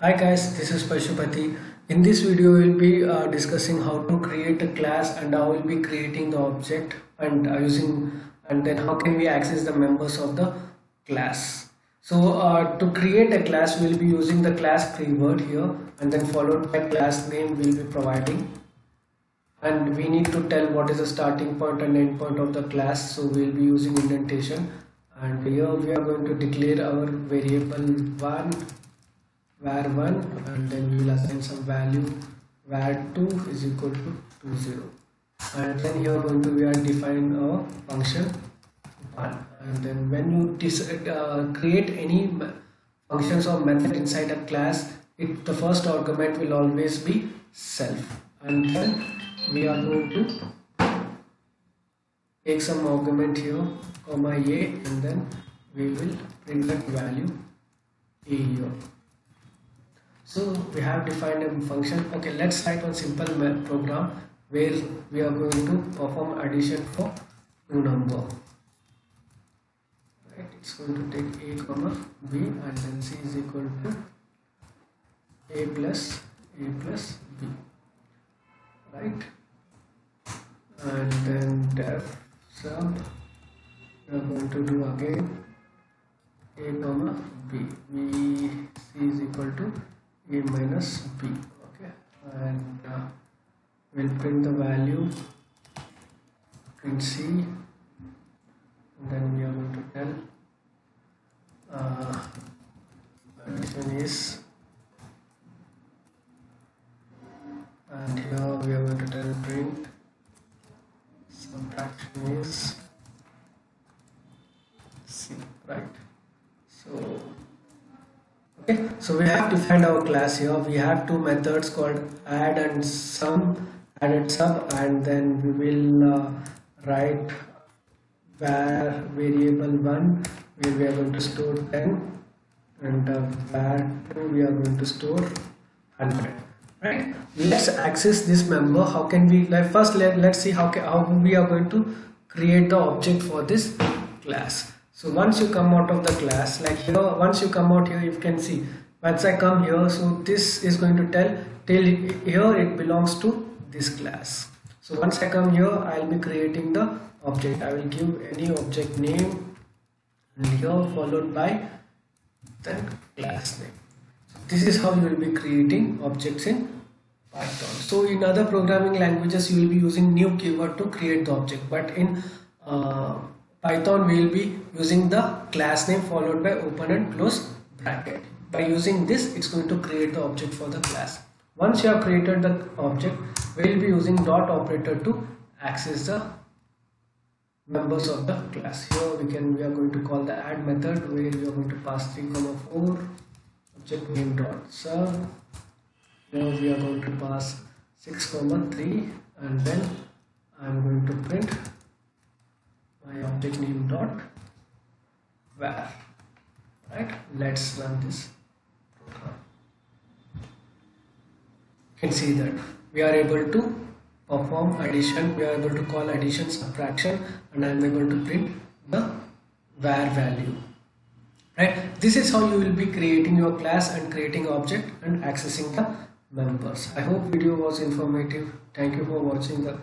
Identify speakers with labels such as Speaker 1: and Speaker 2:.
Speaker 1: Hi guys, this is Pashupati. In this video, we'll be discussing how to create a class and how we'll be creating the object and and then how can we access the members of the class. So to create a class, we'll be using the class keyword here and then followed by class name we'll be providing. And we need to tell what is the starting point and end point of the class. So we'll be using indentation. And here we are going to declare our variable 1 var1 and then we will assign some value var2 is equal to 20 and then here going to we are define a function 1 and then when you create any functions or method inside a class, the first argument will always be self and then we are going to take some argument here comma a and then we will print that value a here. So we have defined a function. Okay, let's write one simple program where we are going to perform addition for two number. Right, it's going to take a comma b and then c is equal to a plus b. Right, and then def sub we are going to do again a comma b. C is equal to a minus b. Okay, and we'll print the value print c and then we are going to tell addition is and here we are going to tell print subtraction is c. Right, okay, so we have defined our class here. We have two methods called add and sub, and then we will write var variable 1 where we are going to store 10 and var 2 we are going to store 100. Right, let's access this member. How can we, first let's see how we are going to create the object for this class. So once you come out of the class, like here, once you come out here, you can see once I come here, so this is going to tell here it belongs to this class. So once I come here, I'll be creating the object. I will give any object name and here followed by the class name. So this is how you will be creating objects in Python. So in other programming languages, you will be using new keyword to create the object, but in Python we will be using the class name followed by open and close bracket. By using this, it's going to create the object for the class. Once you have created the object, we will be using dot operator to access the members of the class. Here we are going to call the add method where we are going to pass 3, 4 object name dot sub. Here we are going to pass 6, 3 and then I am going to print my object name dot var. Right, let's run this program. You can see that we are able to perform addition, we are able to call addition, subtraction, and I am able to print the var value. Right, this is how you will be creating your class and creating object and accessing the members. I hope video was informative. Thank you for watching the